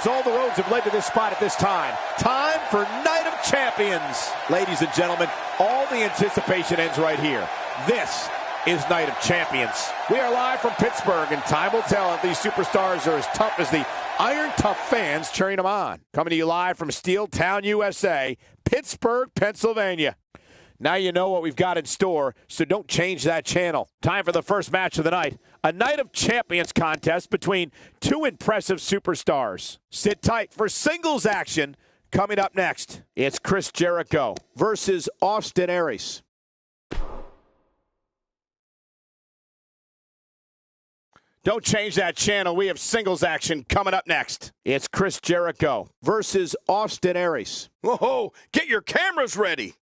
Folks, all the roads have led to this spot at this time. Time for Night of Champions. Ladies and gentlemen, all the anticipation ends right here. This is Night of Champions. We are live from Pittsburgh, and time will tell if these superstars are as tough as the Iron Tough fans cheering them on. Coming to you live from Steel Town, USA, Pittsburgh, Pennsylvania. Now you know what we've got in store, so don't change that channel. Time for the first match of the night. A Night of Champions contest between two impressive superstars. Sit tight for singles action coming up next. It's Chris Jericho versus Austin Aries. Don't change that channel. We have singles action coming up next. It's Chris Jericho versus Austin Aries. Whoa, get your cameras ready.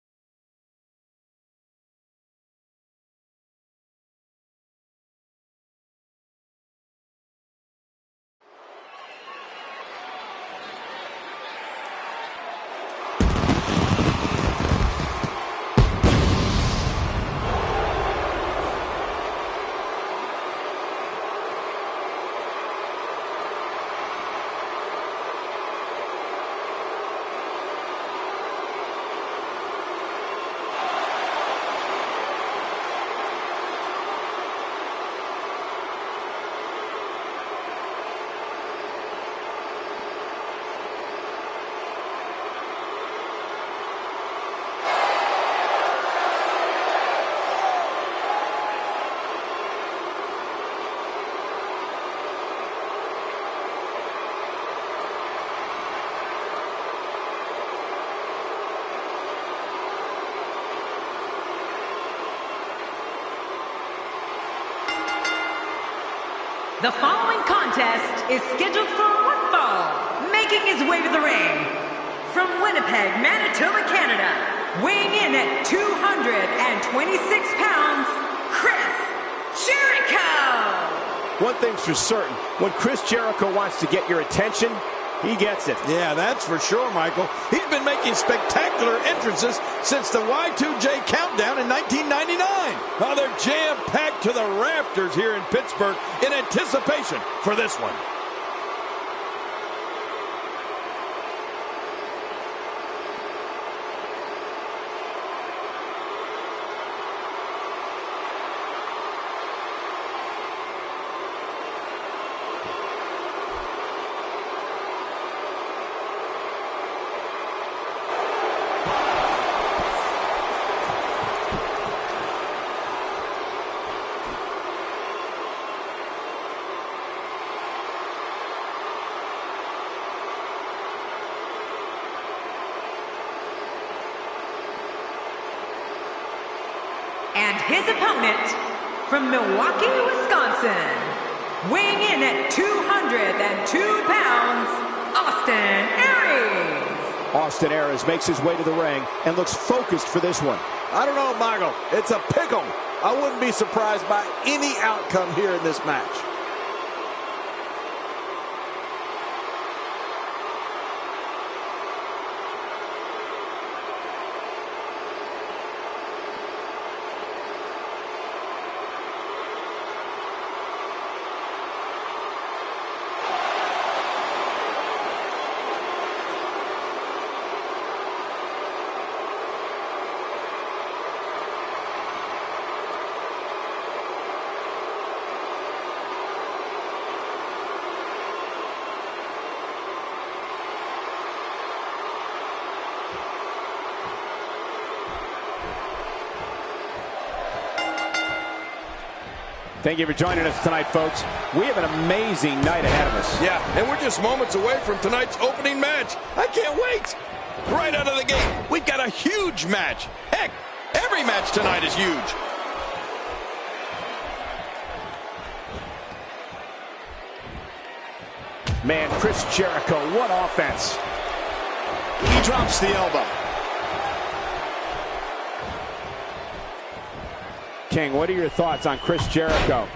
The following contest is scheduled for one fall. Making his way to the ring, from Winnipeg, Manitoba, Canada, weighing in at 226 pounds, Chris Jericho! One thing's for certain, when Chris Jericho wants to get your attention, he gets it. Yeah, that's for sure, Michael. He's been making spectacular entrances since the Y2J Countdown in 1999. Oh, they're jam-packed to the rafters here in Pittsburgh in anticipation for this one. And his opponent, from Milwaukee, Wisconsin, weighing in at 202 pounds, Austin Aries. Austin Aries makes his way to the ring and looks focused for this one. I don't know, Michael. It's a pick'em. I wouldn't be surprised by any outcome here in this match. Thank you for joining us tonight, folks. We have an amazing night ahead of us. Yeah, and we're just moments away from tonight's opening match. I can't wait. Right out of the gate, we've got a huge match. Heck, every match tonight is huge. Man, Chris Jericho, what offense. He drops the elbow. King, what are your thoughts on Chris Jericho?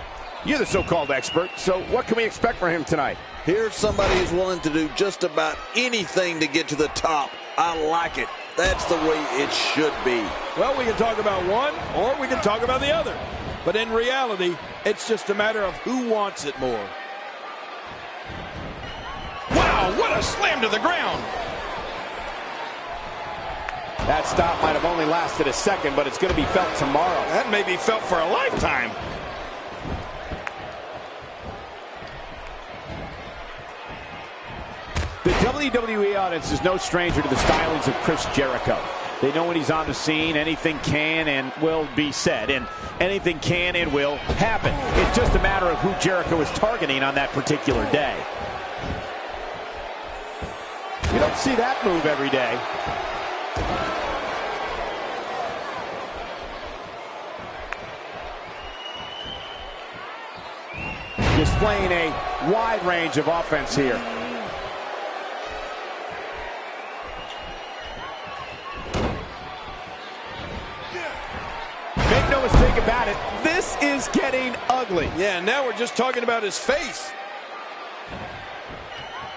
You're the so-called expert, so what can we expect from him tonight? Here's somebody who's willing to do just about anything to get to the top. I like it. That's the way it should be. Well, we can talk about one, or we can talk about the other. But in reality, it's just a matter of who wants it more. Wow! Wow, what a slam to the ground. That stop might have only lasted a second, but it's going to be felt tomorrow. That may be felt for a lifetime. The WWE audience is no stranger to the stylings of Chris Jericho. They know when he's on the scene, anything can and will be said, and anything can and will happen. It's just a matter of who Jericho is targeting on that particular day. You don't see that move every day. Displaying a wide range of offense here. Make no mistake about it, this is getting ugly. Yeah, now we're just talking about his face.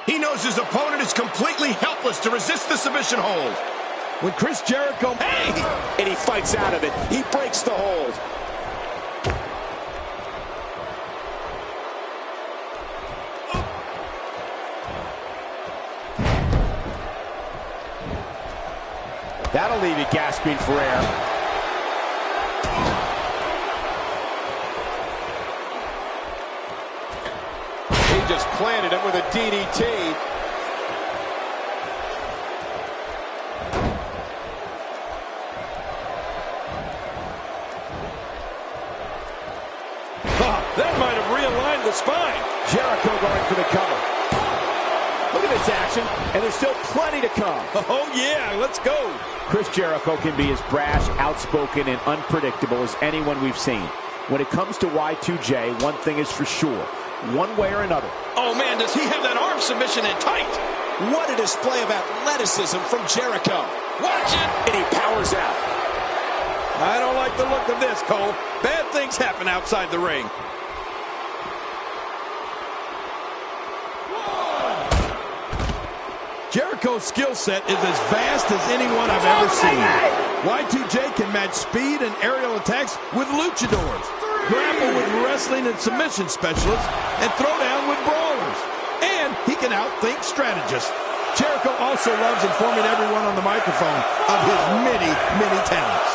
He knows his opponent is completely helpless to resist the submission hold. When Chris Jericho... Hey! And he fights out of it. He breaks the hold. That'll leave you gasping for air. He just planted him with a DDT. That might have realigned the spine. Jericho going for the cover. Look at this action, and there's still plenty to come. Oh, yeah, let's go. Chris Jericho can be as brash, outspoken, and unpredictable as anyone we've seen. When it comes to Y2J, one thing is for sure. One way or another. Oh, man, does he have that arm submission in tight? What a display of athleticism from Jericho. Watch it. And he powers out. I don't like the look of this, Cole. Bad things happen outside the ring. Jericho's skill set is as vast as anyone I've ever seen. Y2J can match speed and aerial attacks with luchadors, grapple with wrestling and submission specialists, and throw down with brawlers. And he can outthink strategists. Jericho also loves informing everyone on the microphone of his many, many talents.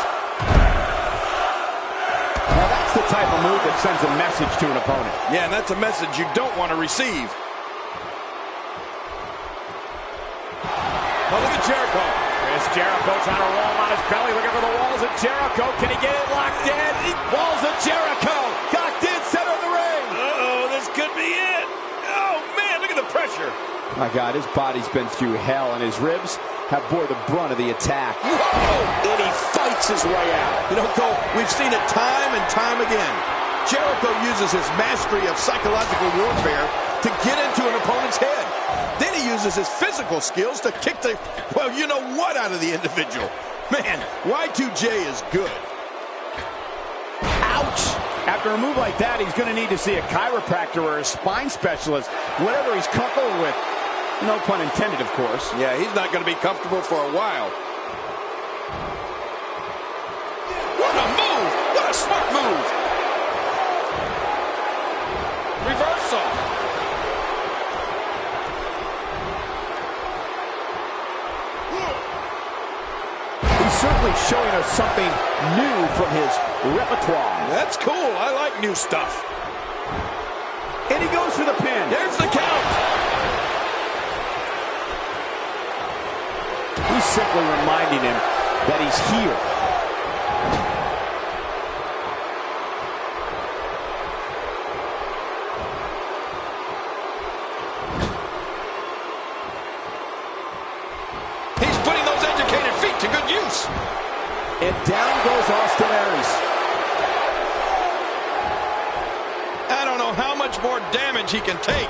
Now that's the type of move that sends a message to an opponent. Yeah, and that's a message you don't want to receive. Oh, look at Jericho. Chris Jericho's on a roll on his belly, looking for the walls of Jericho. Can he get it locked in? Walls of Jericho. Locked in, center of the ring. Uh-oh, this could be it. Oh, man, look at the pressure. My God, his body's been through hell, and his ribs have bore the brunt of the attack. Whoa! And he fights his way out. You know, Cole, we've seen it time and time again. Jericho uses his mastery of psychological warfare to get into an opponent's head. Then he uses his physical skills to kick the, well, you know what out of the individual. Man, Y2J is good. Ouch! After a move like that, he's going to need to see a chiropractor or a spine specialist, whatever he's comfortable with. No pun intended, of course. Yeah, he's not going to be comfortable for a while. What a move! What a smart move! Reversal! He's certainly showing us something new from his repertoire. That's cool. I like new stuff. And he goes for the pin. There's the count. He's simply reminding him that he's here. He's putting those educated feet to good use. And down goes Austin Aries. I don't know how much more damage he can take.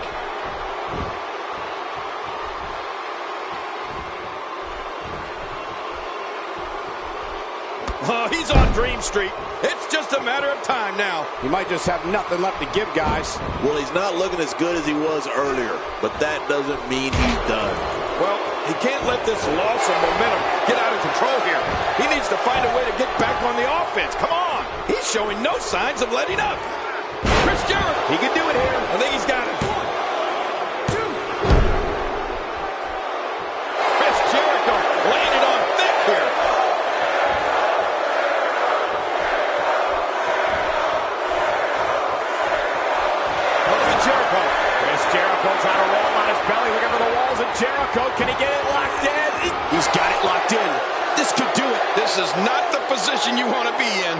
Oh, he's on Dream Street. It's just a matter of time now. He might just have nothing left to give, guys. Well, he's not looking as good as he was earlier, but that doesn't mean he's done. Well, he can't let this loss of momentum get out of control here. He needs to find a way to get back on the offense. Come on. He's showing no signs of letting up. Chris Jericho. He can do it here. I think he's got it. 1, 2. locked in. He's got it locked in. This could do it. This is not the position you want to be in.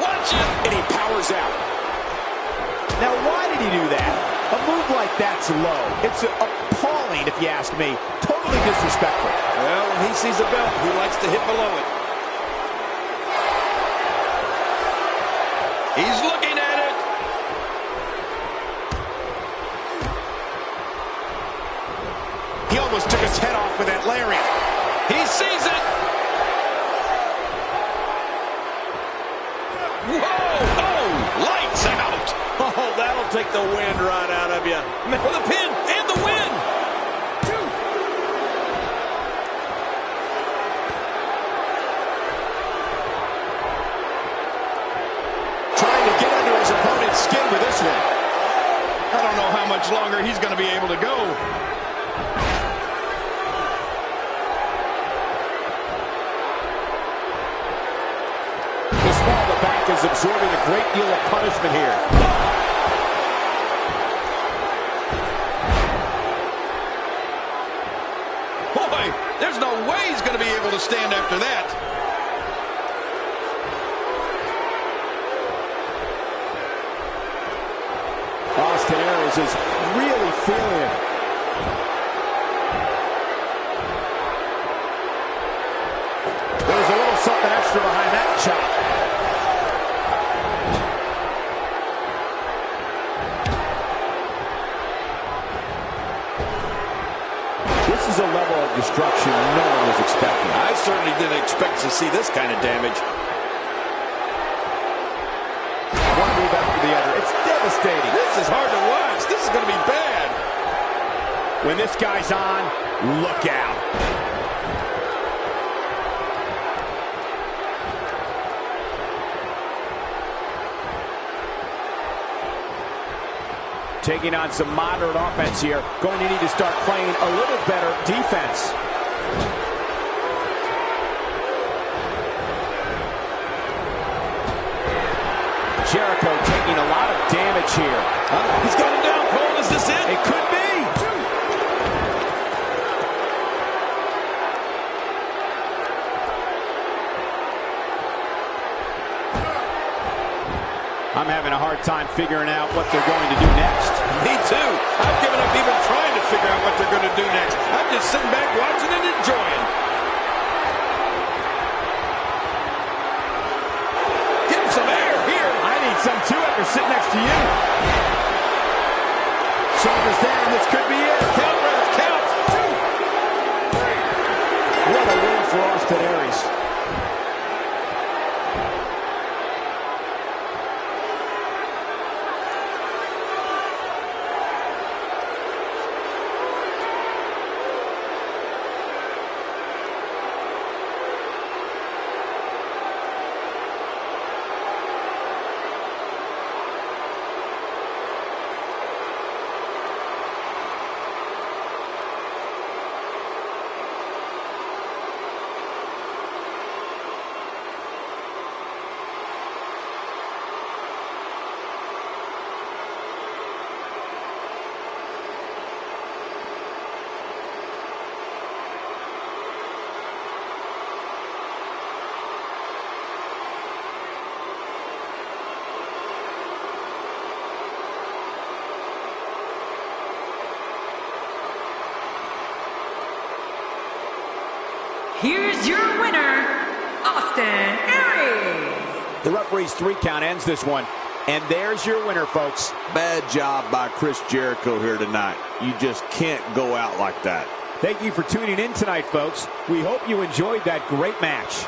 Watch it. And he powers out. Now, why did he do that? A move like that's low. It's appalling, if you ask me. Totally disrespectful. Well, when he sees a belt, he likes to hit below it. He's looking at it. He almost took his head off with that lariat. He sees it. Whoa! Oh, lights out. Oh, that'll take the wind right out of you. For the pin and the win. Trying to get under his opponent's skin with this one. I don't know how much longer he's going to be able to go. The small of the back is absorbing a great deal of punishment here. Boy, there's no way he's going to be able to stand after that. Austin Aries is really feeling it. There was a little something extra behind that chop. This is a level of destruction no one was expecting. I certainly didn't expect to see this kind of damage. One move after the other. It's devastating. This is hard to watch. This is going to be bad. When this guy's on, look out. Taking on some moderate offense here. Going to need to start playing a little better defense. Jericho taking a lot of damage here. He's got him down, Cole. Is this it? It could be. I'm having a hard time figuring out what they're going to do next. Me too. I've given up even trying to figure out what they're going to do next. I'm just sitting back watching and enjoying. Get him some air here. I need some too after sitting next to you. Shoulders down. This could be it. Count, Ref, count. 2, 3. What a win for Austin Aries. Here's your winner, Austin Aries. The referee's 3 count ends this one. And there's your winner, folks. Bad job by Chris Jericho here tonight. You just can't go out like that. Thank you for tuning in tonight, folks. We hope you enjoyed that great match.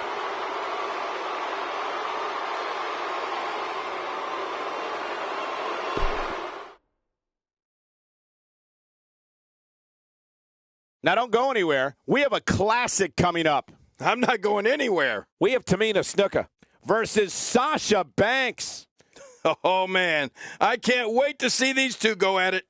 Now, don't go anywhere. We have a classic coming up. I'm not going anywhere. We have Tamina Snuka versus Sasha Banks. Oh, man. I can't wait to see these two go at it.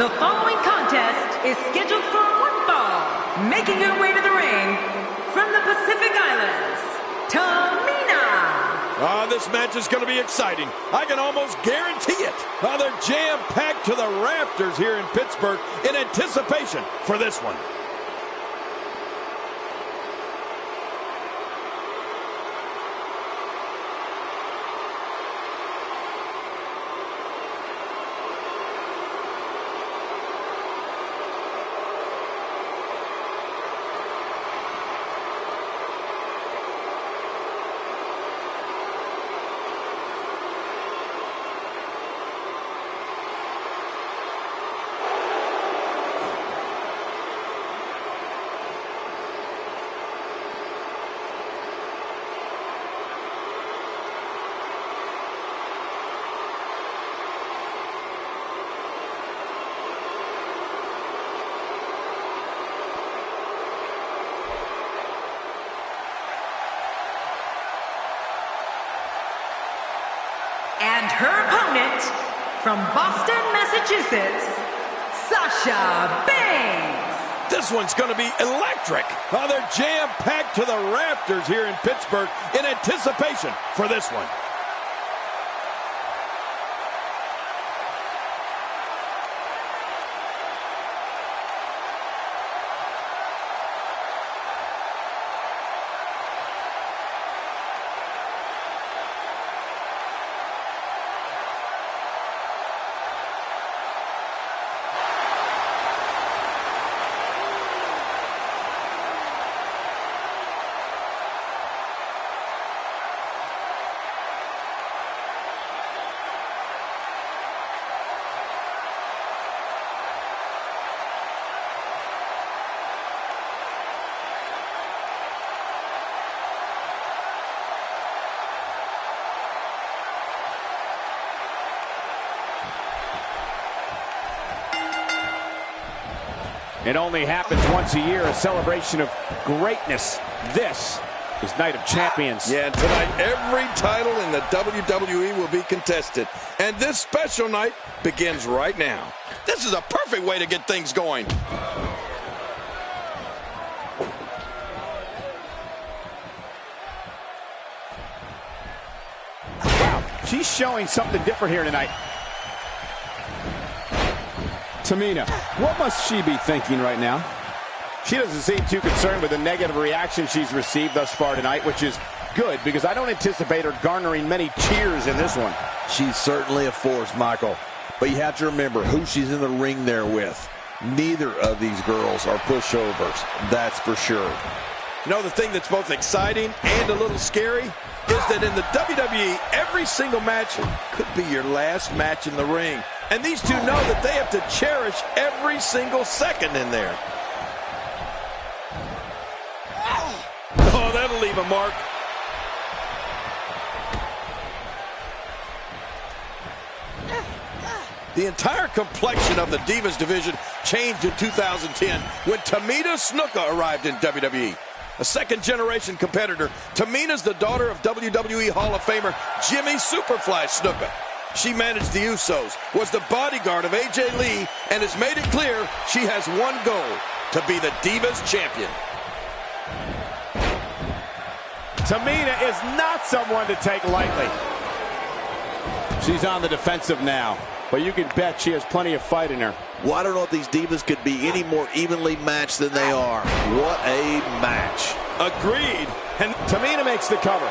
The following contest is scheduled for one fall. Making her way to the ring from the Pacific Islands, Tamina. This match is going to be exciting. I can almost guarantee it. They're jam-packed to the rafters here in Pittsburgh in anticipation for this one. And her opponent, from Boston, Massachusetts, Sasha Banks. This one's going to be electric. They're jam-packed to the rafters here in Pittsburgh in anticipation for this one. It only happens once a year, a celebration of greatness. This is Night of Champions. Yeah, and tonight every title in the WWE will be contested. And this special night begins right now. This is a perfect way to get things going. Wow, she's showing something different here tonight. Tamina, what must she be thinking right now? She doesn't seem too concerned with the negative reaction she's received thus far tonight, which is good because I don't anticipate her garnering many cheers in this one. She's certainly a force, Michael. But you have to remember who she's in the ring there with. Neither of these girls are pushovers, that's for sure. You know, the thing that's both exciting and a little scary is that in the WWE, every single match could be your last match in the ring. And these two know that they have to cherish every single second in there. Oh, that'll leave a mark. The entire complexion of the Divas division changed in 2010 when Tamina Snuka arrived in WWE. A second-generation competitor, Tamina's the daughter of WWE Hall of Famer Jimmy Superfly Snuka. She managed the Usos, was the bodyguard of AJ Lee, and has made it clear she has one goal, to be the Divas champion. Tamina is not someone to take lightly. She's on the defensive now, but you can bet she has plenty of fight in her. Well, I don't know if these Divas could be any more evenly matched than they are. What a match. Agreed. And Tamina makes the cover.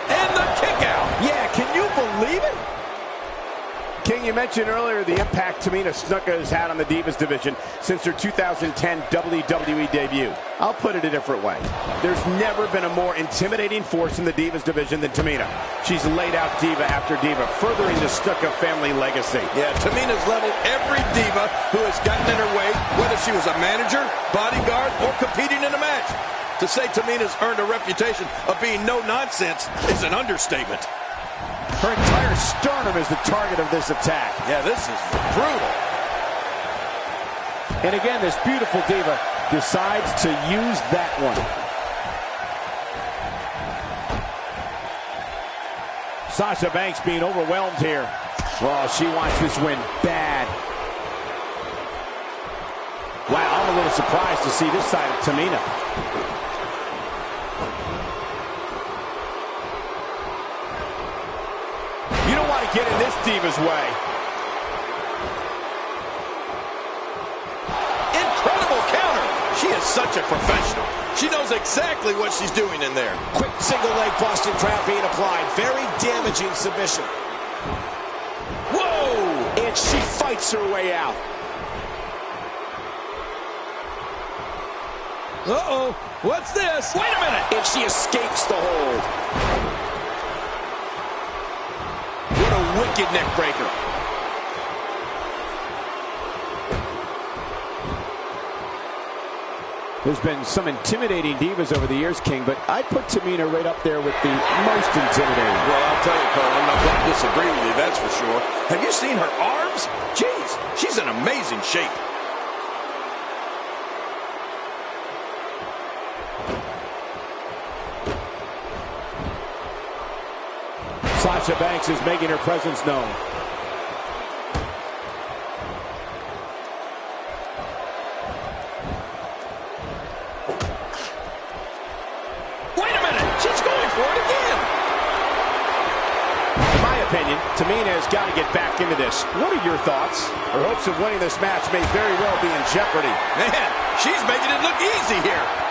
And the kick out. Yeah, can you believe it? King, you mentioned earlier the impact Tamina Snuka has had on the Divas division since her 2010 WWE debut. I'll put it a different way. There's never been a more intimidating force in the Divas division than Tamina. She's laid out diva after diva, furthering the Snuka family legacy. Yeah, Tamina's leveled every diva who has gotten in her way, whether she was a manager, bodyguard, or competing in a match. To say Tamina's earned a reputation of being no-nonsense is an understatement. Her entire sternum is the target of this attack. Yeah, this is brutal. And again, this beautiful diva decides to use that one. Sasha Banks being overwhelmed here. Well, she wants this win bad. a little surprised to see this side of Tamina. You don't want to get in this Diva's way. Incredible counter. She is such a professional. She knows exactly what she's doing in there. Quick single leg Boston Crab being applied. Very damaging submission. Whoa! And she fights her way out. Uh-oh. What's this? Wait a minute. And she escapes the hold. What a wicked neck breaker. There's been some intimidating Divas over the years, King, but I'd put Tamina right up there with the most intimidating. Well, I'll tell you, Cole, I'm not going to disagree with you, that's for sure. Have you seen her arms? Jeez, she's in amazing shape. Sasha Banks is making her presence known. Wait a minute, she's going for it again. In my opinion, Tamina has got to get back into this. What are your thoughts? Her hopes of winning this match may very well be in jeopardy. Man, she's making it look easy here.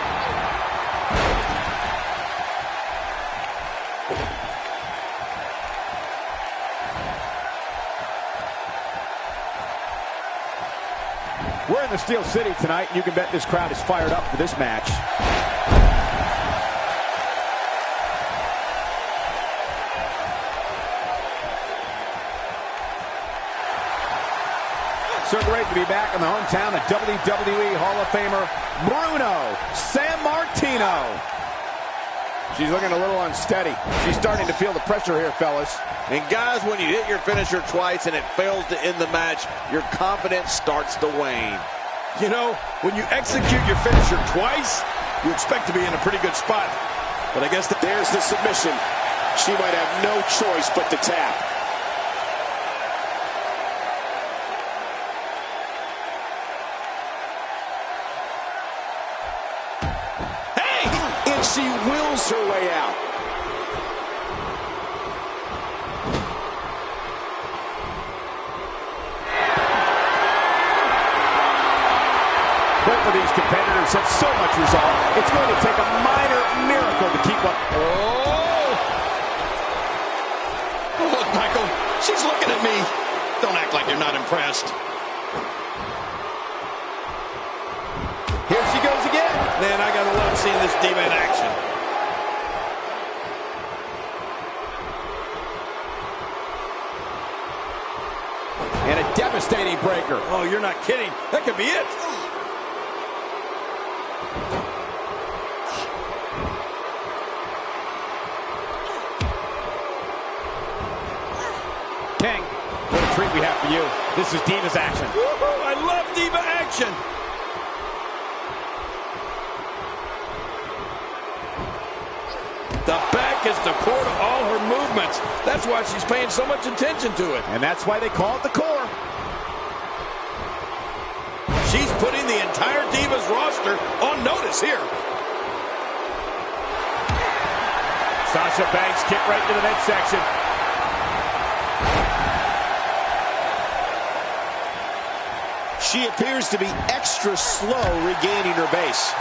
We're in the Steel City tonight, and you can bet this crowd is fired up for this match. So great to be back in the hometown of WWE Hall of Famer Bruno Sammartino. She's looking a little unsteady. She's starting to feel the pressure here, fellas. And guys, when you hit your finisher twice and it fails to end the match, your confidence starts to wane. You know, when you execute your finisher twice, you expect to be in a pretty good spot. But I guess There's the submission. She might have no choice but to tap. hey! And she wills her way out. Both of these competitors have so much resolve. It's going to take a minor miracle to keep up. Oh! Look, Michael, she's looking at me. Don't act like you're not impressed. Here she goes again. Man, I gotta love seeing this Diva in action. And a devastating breaker. Oh, you're not kidding. That could be it. King, what a treat we have for you. This is Diva's action. Woo-hoo, I love Diva action. The back is the core to all her movements. That's why she's paying so much attention to it. And that's why they call it the core. She's putting the entire Divas roster on notice here. Sasha Banks kick right to the midsection. She appears to be extra slow regaining her base.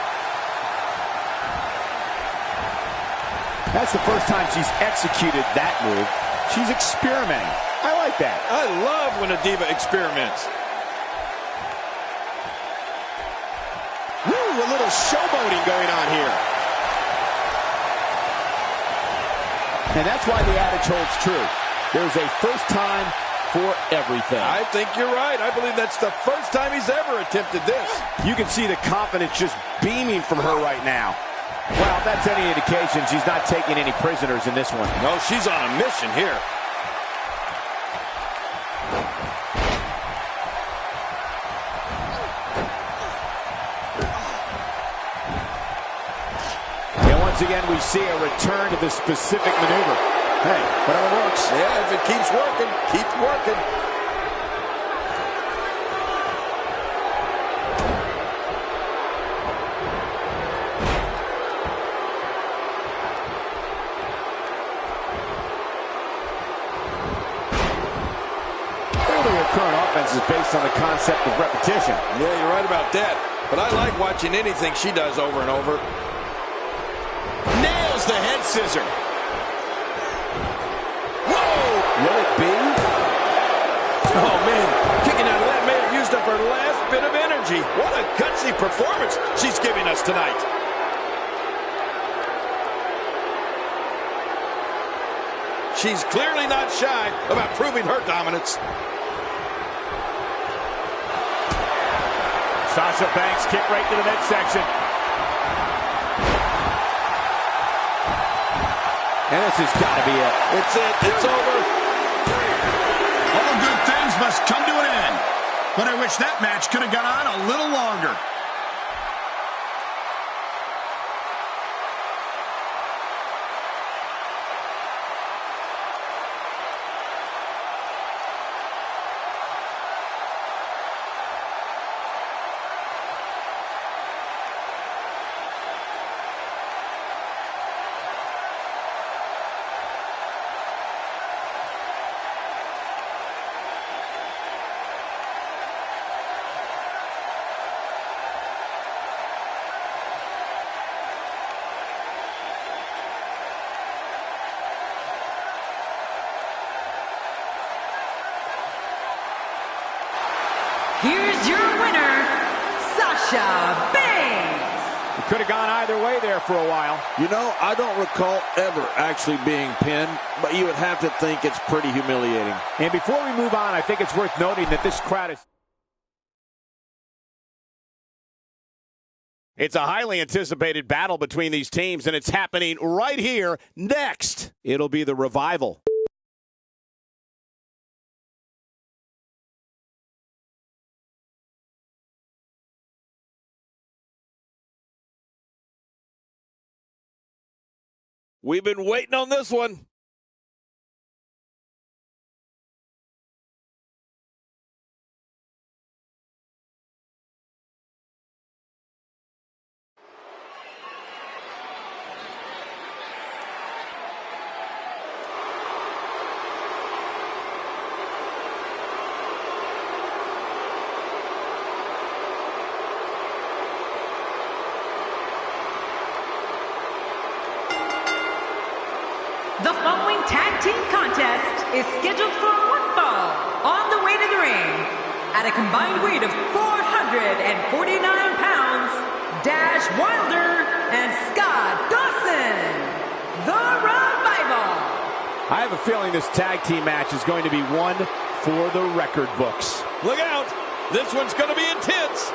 That's the first time she's executed that move. She's experimenting. I like that. I love when a Diva experiments. Woo, a little showboating going on here. And that's why the adage holds true. There's a first time for everything. I think you're right. I believe that's the first time he's ever attempted this. You can see the confidence just beaming from her right now. Well, if that's any indication, she's not taking any prisoners in this one. No, she's on a mission here. And once again, we see a return to the specific maneuver. Hey, whatever works. Yeah, if it keeps working, keep working. current offense is based on the concept of repetition. Yeah, you're right about that. But I like watching anything she does over and over. Nails the head scissor. Whoa! Will it be? Oh, man. Kicking out of that may have used up her last bit of energy. What a gutsy performance she's giving us tonight. She's clearly not shy about proving her dominance. Sasha Banks kick right to the midsection. And this has got to be it. It's it. It's over. All good things must come to an end. But I wish that match could have gone on a little longer. Here's your winner, Sasha Banks. It could have gone either way there for a while. You know, I don't recall ever actually being pinned, but you would have to think it's pretty humiliating. And before we move on, I think it's worth noting that this crowd is... It's a highly anticipated battle between these teams, and it's happening right here next. It'll be the Revival. We've been waiting on this one. The following tag team contest is scheduled for one fall. On the way to the ring, at a combined weight of 449 pounds, Dash Wilder and Scott Dawson, the Revival. I have a feeling this tag team match is going to be one for the record books. Look out. This one's going to be intense.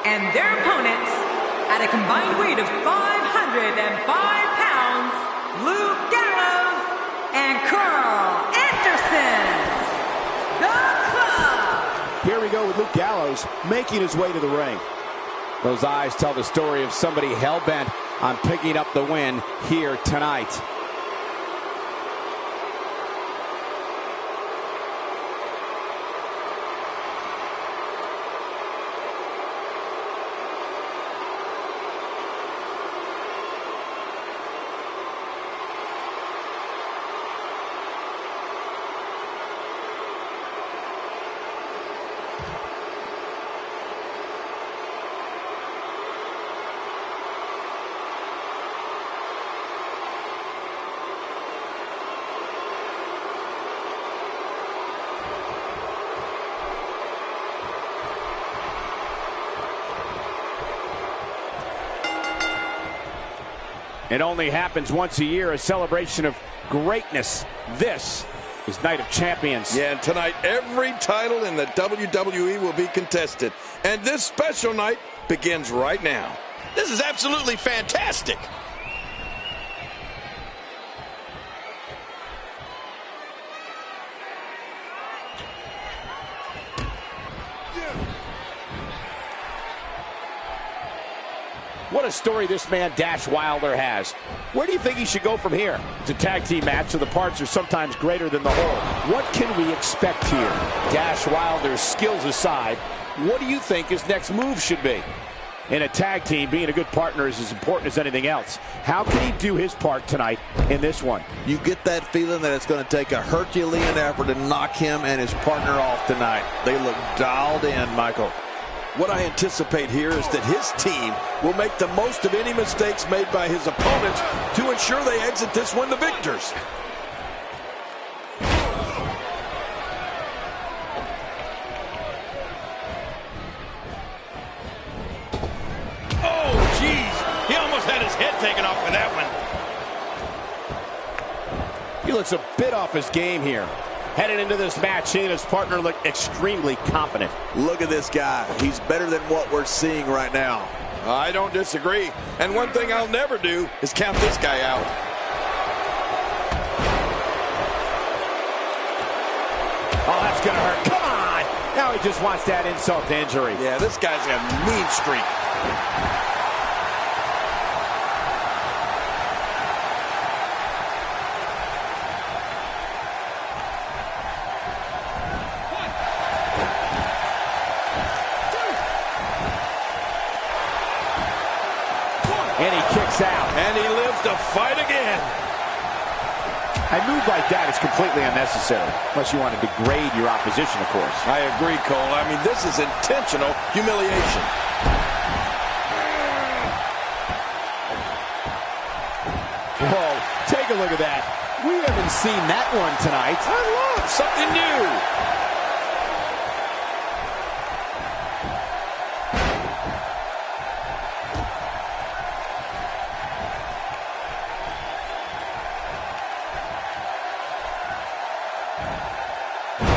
And their opponents, at a combined weight of 505 pounds, Luke Gallows and Carl Anderson, the Club. Here we go with Luke Gallows making his way to the ring. Those eyes tell the story of somebody hell-bent on picking up the win here tonight. It only happens once a year, a celebration of greatness. This is Night of Champions. Yeah, and tonight every title in the WWE will be contested. And this special night begins right now. This is absolutely fantastic. What a story this man Dash Wilder has. Where do you think he should go from here? It's a tag team match, so the parts are sometimes greater than the whole. What can we expect here? Dash Wilder's skills aside, what do you think his next move should be? In a tag team, being a good partner is as important as anything else. How can he do his part tonight in this one? You get that feeling that it's going to take a Herculean effort to knock him and his partner off tonight. They look dialed in, Michael. What I anticipate here is that his team will make the most of any mistakes made by his opponents to ensure they exit this one the victors. Oh, jeez. He almost had his head taken off with that one. He looks a bit off his game here. Headed into this match, he and his partner look extremely confident. Look at this guy. He's better than what we're seeing right now. I don't disagree. And one thing I'll never do is count this guy out. Oh, that's going to hurt. Come on! Now he just wants that insult to injury. Yeah, this guy's got a mean streak. And he kicks out. And he lives to fight again. A move like that is completely unnecessary, unless you want to degrade your opposition, of course. I agree, Cole. I mean, this is intentional humiliation. Whoa, take a look at that. We haven't seen that one tonight. I love something new.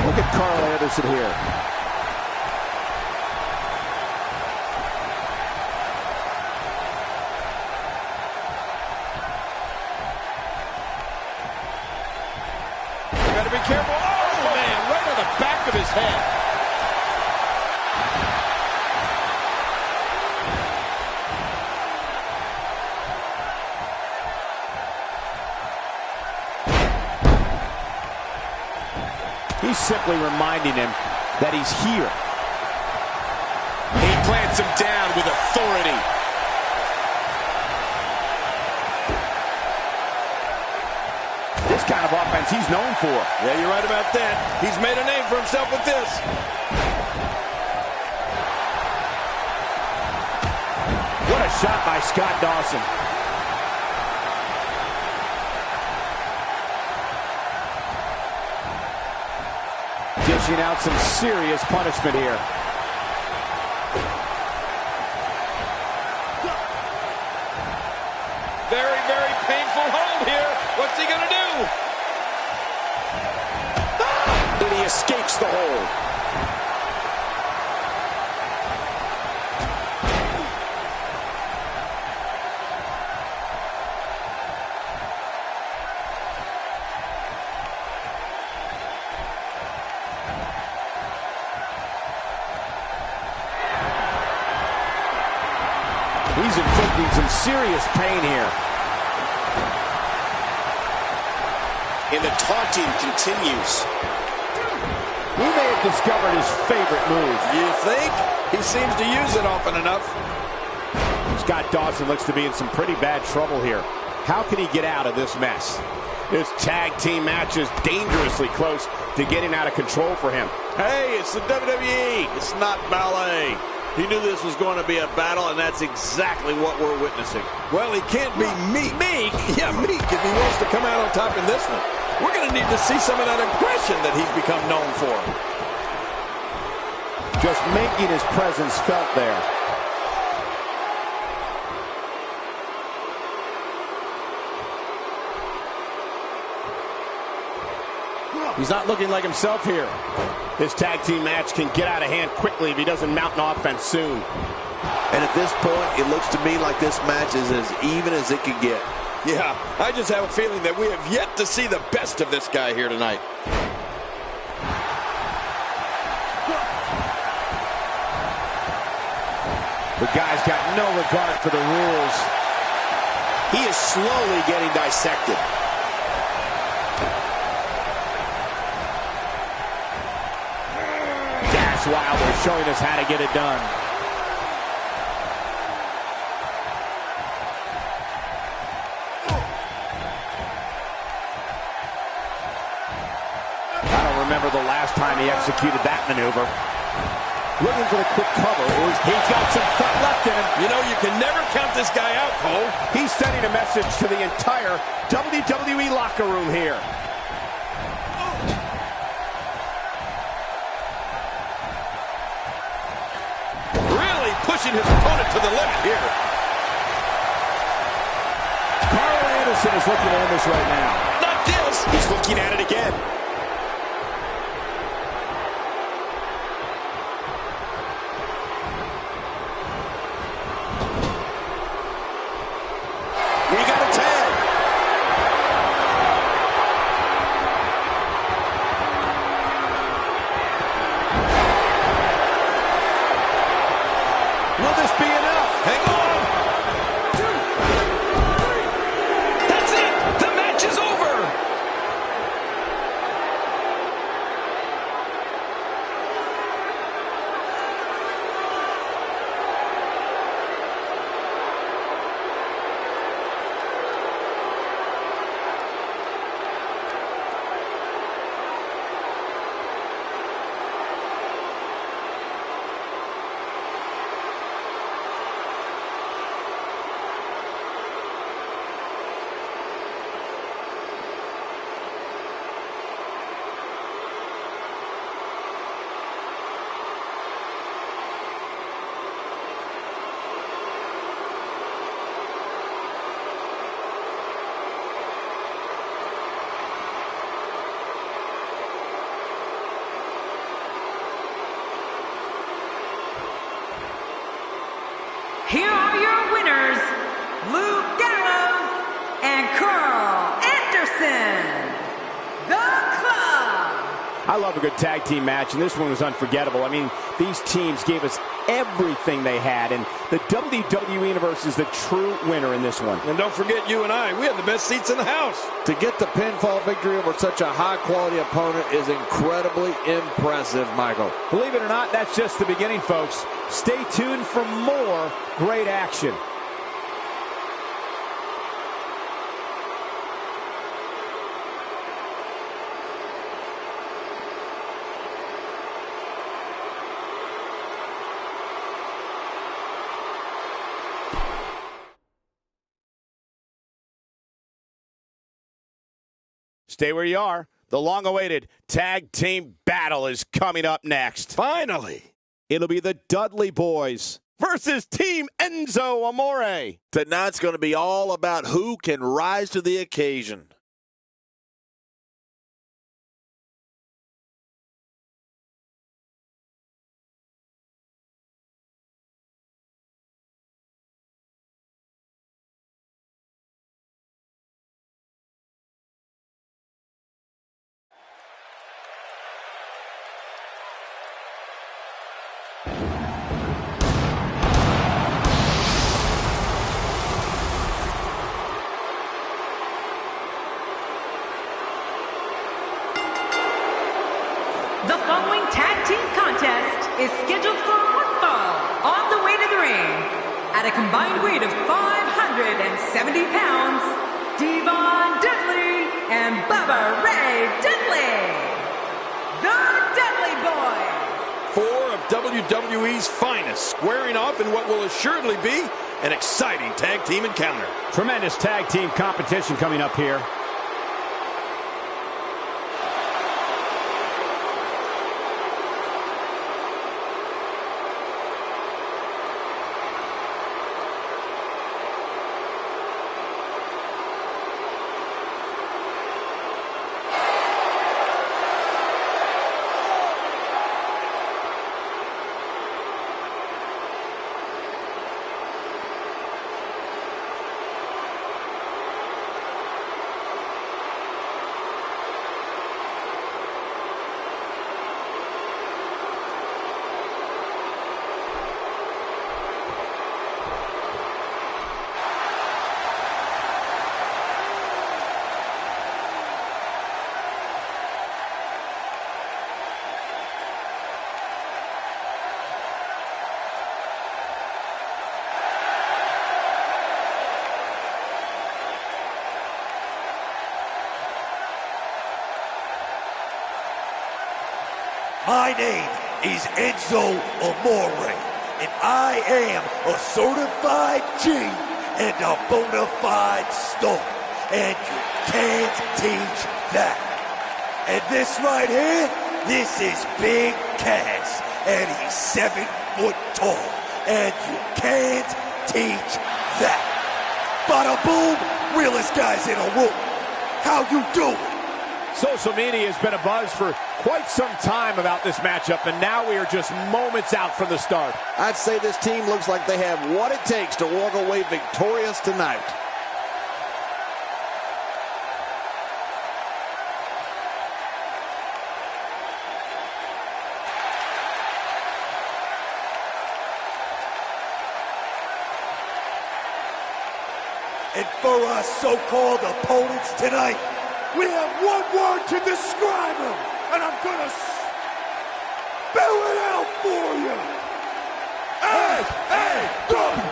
Look at Carl Anderson here. You gotta be careful. Oh, man, right on the back of his head. He's simply reminding him that he's here. He plants him down with authority. This kind of offense he's known for. Yeah, you're right about that. He's made a name for himself with this. What a shot by Scott Dawson. Dishing out some serious punishment here. Very, very painful hold here. What's he gonna do? And he escapes the hold. He's inflicting some serious pain here. And the taunting continues. We may have discovered his favorite move. You think? He seems to use it often enough. Scott Dawson looks to be in some pretty bad trouble here. How can he get out of this mess? This tag team match is dangerously close to getting out of control for him. Hey, it's the WWE. It's not ballet. He knew this was going to be a battle, and that's exactly what we're witnessing. Well, he can't be meek. Meek? Yeah, meek if he wants to come out on top in this one. We're going to need to see some of that aggression that he's become known for. Just making his presence felt there. He's not looking like himself here. This tag team match can get out of hand quickly if he doesn't mount an offense soon. And at this point, it looks to me like this match is as even as it could get. Yeah, I just have a feeling that we have yet to see the best of this guy here tonight. The guy's got no regard for the rules. He is slowly getting dissected. Dash Wilder showing us how to get it done. I don't remember the last time he executed that maneuver. Looking for the quick cover. He's got some front left in him. You know, you can never count this guy out, Cole. He's sending a message to the entire WWE locker room here. Really pushing his opponent to the limit here. Carl Anderson is looking at this right now. Not this. He's looking at it again. We got a tag. Will this be enough? Hang on. 2, 3. That's it. The match is over. Here are your winners, Luke Gallows and Carl Anderson, the Club. I love a good tag team match, and this one was unforgettable. I mean, these teams gave us everything they had, and the WWE Universe is the true winner in this one. And don't forget you and I. We had the best seats in the house. To get the pinfall victory over such a high-quality opponent is incredibly impressive, Michael. Believe it or not, that's just the beginning, folks. Stay tuned for more great action. Stay where you are. The long-awaited tag team battle is coming up next. Finally. It'll be the Dudley Boys versus Team Enzo Amore. Tonight's going to be all about who can rise to the occasion. The following tag team contest is scheduled for one fall. On the way to the ring, at a combined weight of 570 pounds, Devon Dudley and Bubba Ray Dudley, the Dudley Boys. 4 of WWE's finest, squaring off in what will assuredly be an exciting tag team encounter. Tremendous tag team competition coming up here. My name is Enzo Amore, and I am a certified G and a bona fide star, and you can't teach that. And this right here, this is Big Cass, and he's 7 foot tall, and you can't teach that. Bada boom, realest guys in a room. How you doing? Social media has been abuzz for quite some time about this matchup, and now we are just moments out from the start. I'd say this team looks like they have what it takes to walk away victorious tonight. And for our so-called opponents tonight, we have one word to describe them, and I'm gonna spell it out for you. S-A-W-F-T.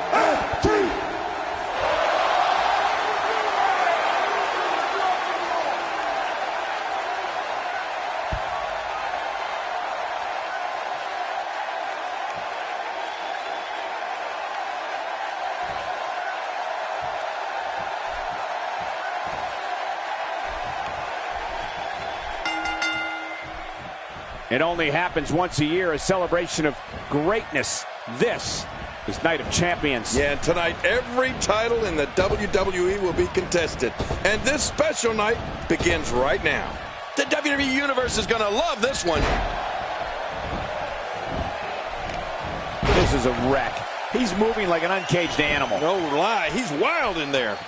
It only happens once a year, a celebration of greatness. This is Night of Champions. Yeah, and tonight every title in the WWE will be contested. And this special night begins right now. The WWE Universe is going to love this one. This is a wreck. He's moving like an uncaged animal. No lie, he's wild in there.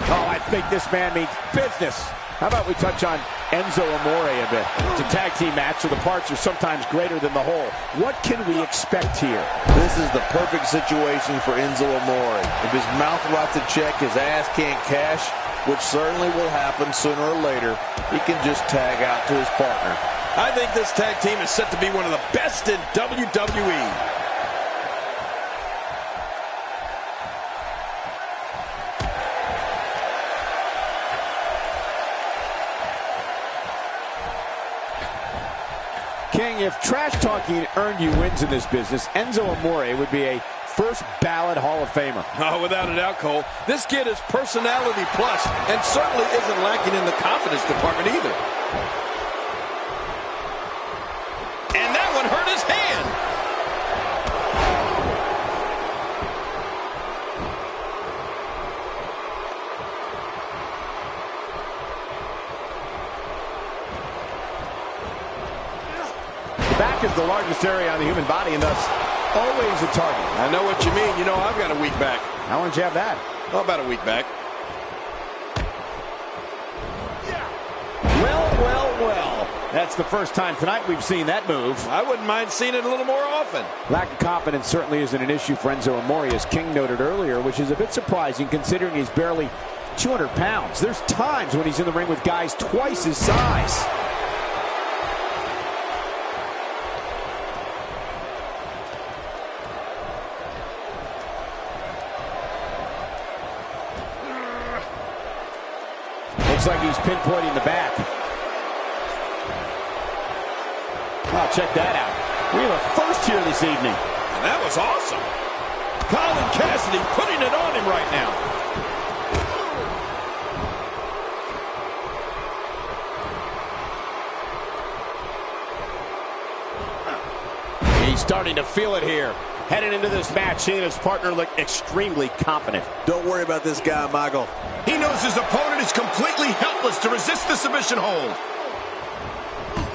Oh, I think this man means business. How about we touch on Enzo Amore a bit? It's a tag team match, so the parts are sometimes greater than the whole. What can we expect here? This is the perfect situation for Enzo Amore. If his mouth writes a check, his ass can't cash, which certainly will happen sooner or later. He can just tag out to his partner. I think this tag team is set to be one of the best in WWE. King, if trash talking earned you wins in this business, Enzo Amore would be a first ballot Hall of Famer. Oh, without a doubt, Cole. This kid is personality plus, and certainly isn't lacking in the confidence department either. And that one hurt his hand. The back is the largest area on the human body and thus always a target. I know what you mean. You know, I've got a weak back. How long did you have that? Oh, about a week back. Well. That's the first time tonight we've seen that move. I wouldn't mind seeing it a little more often. Lack of confidence certainly isn't an issue for Enzo Amore, as King noted earlier, which is a bit surprising considering he's barely 200 pounds. There's times when he's in the ring with guys twice his size. Looks like he's pinpointing the back. Wow, check that out. We have a first here this evening. And that was awesome. Colin Cassidy putting it on him right now. He's starting to feel it here. Heading into this match, seeing his partner look extremely confident. Don't worry about this guy, Michael. He knows his opponent is completely helpless to resist the submission hold.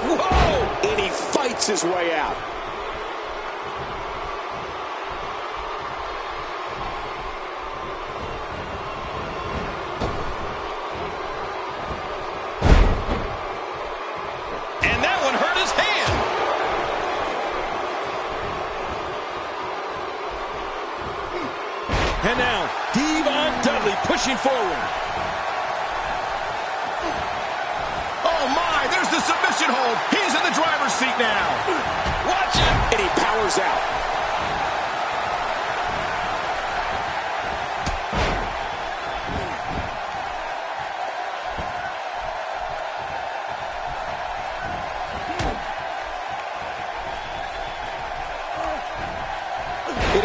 Whoa! And he fights his way out. And that one hurt his hand. And now, Devon Dudley pushing forward. Oh my, there's the submission hold. He's in the driver's seat now. Watch it. And he powers out.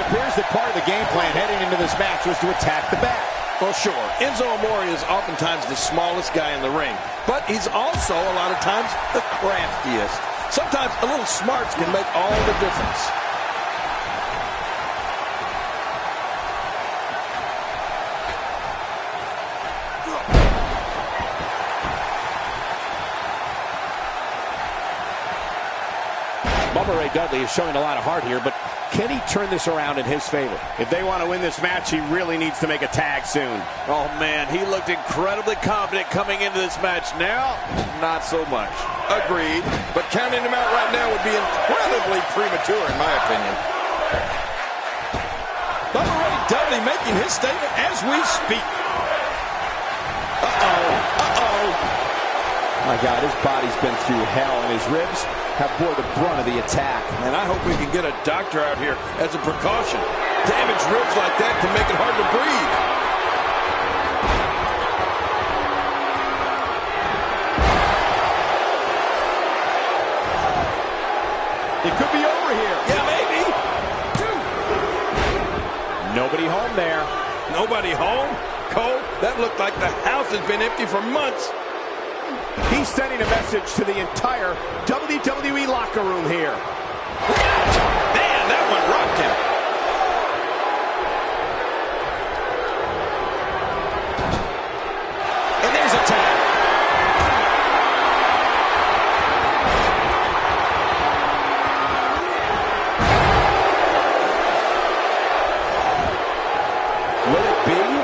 appears that part of the game plan heading into this match was to attack the back. Well, sure, Enzo Amore is oftentimes the smallest guy in the ring, but he's also a lot of times the craftiest. Sometimes a little smarts can make all the difference. Bubba Ray Dudley is showing a lot of heart here, but can he turn this around in his favor? If they want to win this match, he really needs to make a tag soon. Oh, man, he looked incredibly confident coming into this match. Now, not so much. Agreed, but counting him out right now would be incredibly premature, in my opinion. Bubba Ray Dudley making his statement as we speak. My God, his body's been through hell, and his ribs have bore the brunt of the attack. And I hope we can get a doctor out here as a precaution. Damaged ribs like that can make it hard to breathe. It could be over here. Yeah, maybe. Nobody home there. Nobody home? Cole, that looked like the house has been empty for months. He's sending a message to the entire WWE locker room here. Man, that one rocked him. And there's a tag. Will it be?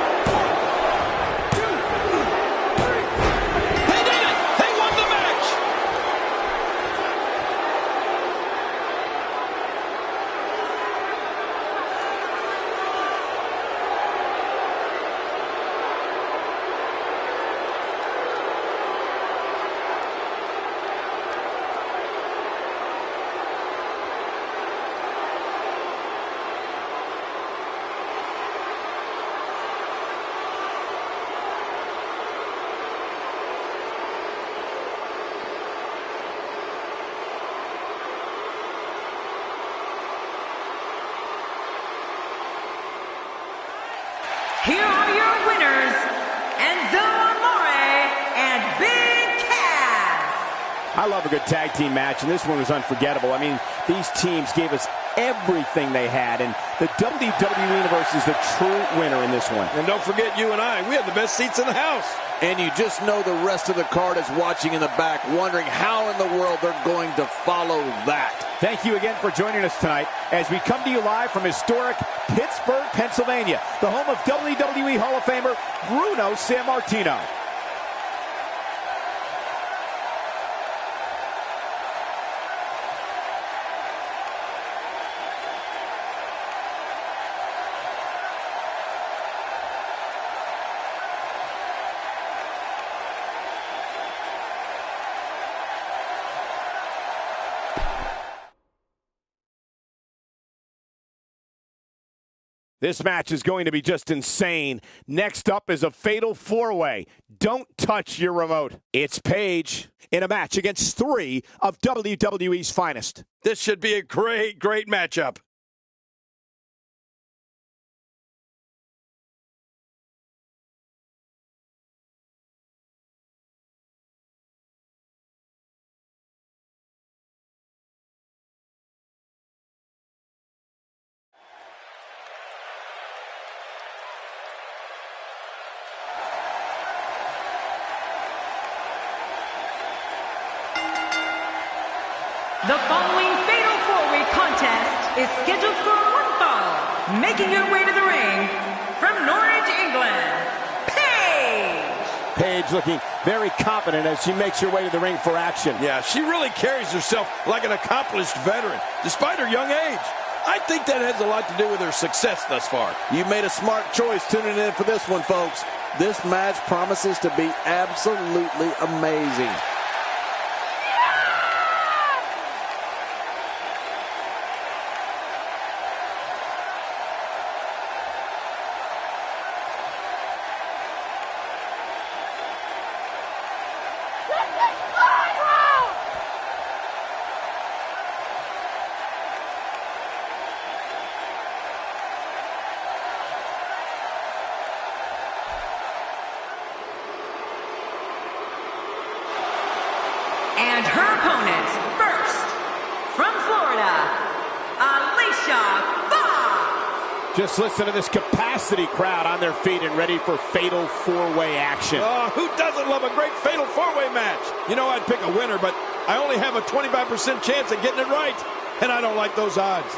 Here are your winners, Enzo Amore and Big Cass. I love a good tag team match, and this one was unforgettable. I mean, these teams gave us everything they had, and the WWE Universe is the true winner in this one. And don't forget you and I. We have the best seats in the house. And you just know the rest of the card is watching in the back, wondering how in the world they're going to follow that. Thank you again for joining us tonight as we come to you live from historic Pittsburgh, Pennsylvania, the home of WWE Hall of Famer Bruno Sammartino. This match is going to be just insane. Next up is a fatal four-way. Don't touch your remote. It's Paige in a match against three of WWE's finest. This should be a great, great matchup. The following fatal four-way contest is scheduled for one fall. Making her way to the ring from Norwich, England, Paige. Paige looking very confident as she makes her way to the ring for action. Yeah, she really carries herself like an accomplished veteran, despite her young age. I think that has a lot to do with her success thus far. You made a smart choice tuning in for this one, folks. This match promises to be absolutely amazing. her opponents, first, from Florida, Alicia Fox. Just listen to this capacity crowd on their feet and ready for fatal four-way action. Oh, who doesn't love a great fatal four-way match? You know, I'd pick a winner, but I only have a 25% chance of getting it right, and I don't like those odds.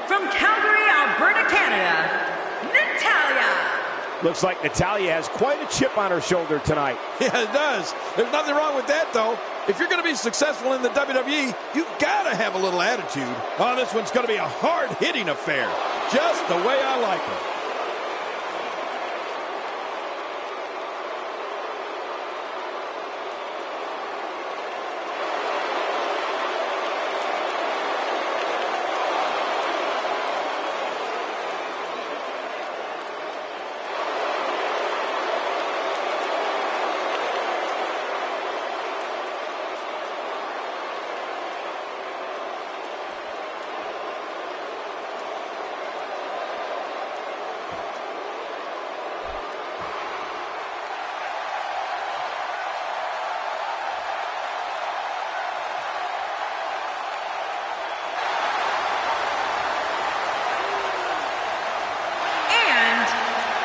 From Calgary, Alberta, Canada, Natalya. Looks like Natalya has quite a chip on her shoulder tonight. Yeah, it does. There's nothing wrong with that, though. If you're going to be successful in the WWE, you've got to have a little attitude. Oh, this one's going to be a hard-hitting affair, just the way I like it.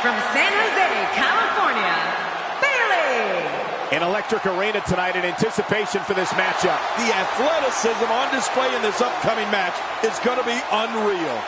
From San Jose, California, Bayley. An electric arena tonight in anticipation for this matchup. The athleticism on display in this upcoming match is going to be unreal.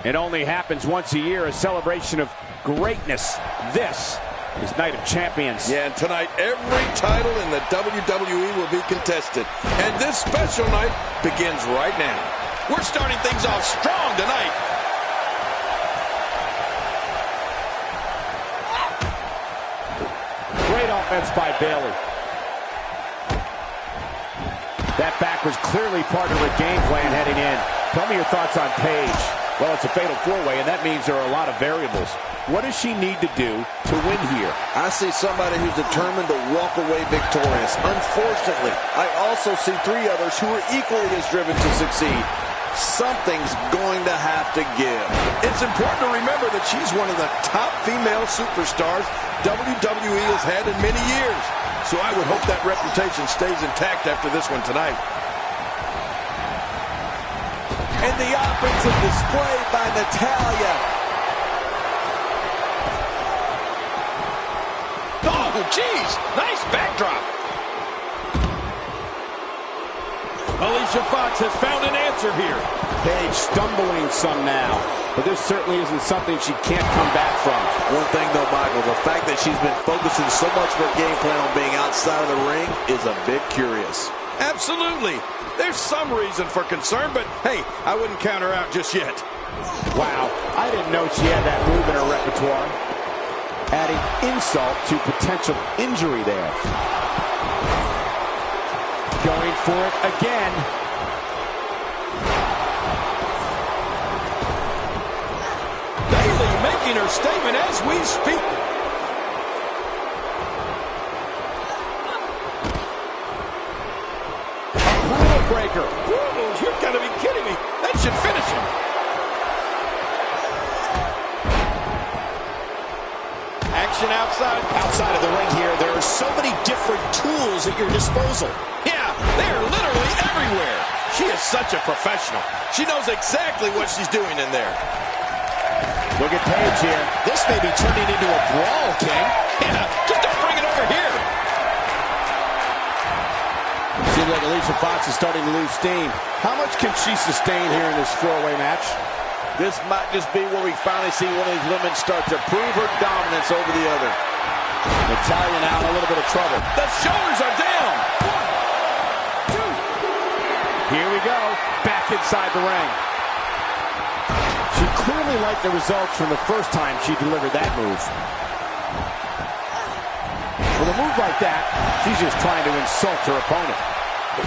It only happens once a year, a celebration of greatness. This is Night of Champions. Yeah, and tonight every title in the WWE will be contested. And this special night begins right now. We're starting things off strong tonight. Great offense by Bayley. That back was clearly part of her game plan heading in. Tell me your thoughts on Paige. Well, it's a fatal four-way, and that means there are a lot of variables. What does she need to do to win here? I see somebody who's determined to walk away victorious. Unfortunately, I also see three others who are equally as driven to succeed. Something's going to have to give. It's important to remember that she's one of the top female superstars WWE has had in many years. So I would hope that reputation stays intact after this one tonight. And the offensive display by Natalya. Oh, geez. Nice backdrop. Alicia Fox has found an answer here. Paige stumbling some now. But this certainly isn't something she can't come back from. One thing, though, Michael, the fact that she's been focusing so much of her game plan on being outside of the ring is a bit curious. Absolutely. There's some reason for concern, but hey, I wouldn't count her out just yet. Wow, I didn't know she had that move in her repertoire. Adding insult to potential injury there. Going for it again. Bayley making her statement as we speak. Breaker. Whoa, you've got to be tools at your disposal. Yeah, they are literally everywhere. She is such a professional. She knows exactly what she's doing in there. Look at Paige here. This may be turning into a brawl, King. Yeah, just don't bring it over here. Seems like Alicia Fox is starting to lose steam. How much can she sustain here in this four-way match? This might just be where we finally see one of these women start to prove her dominance over the other. Natalya now in a little bit of trouble. The shoulders are down. 1, 2. Here we go. Back inside the ring. She clearly liked the results from the first time she delivered that move. With a move like that, she's just trying to insult her opponent.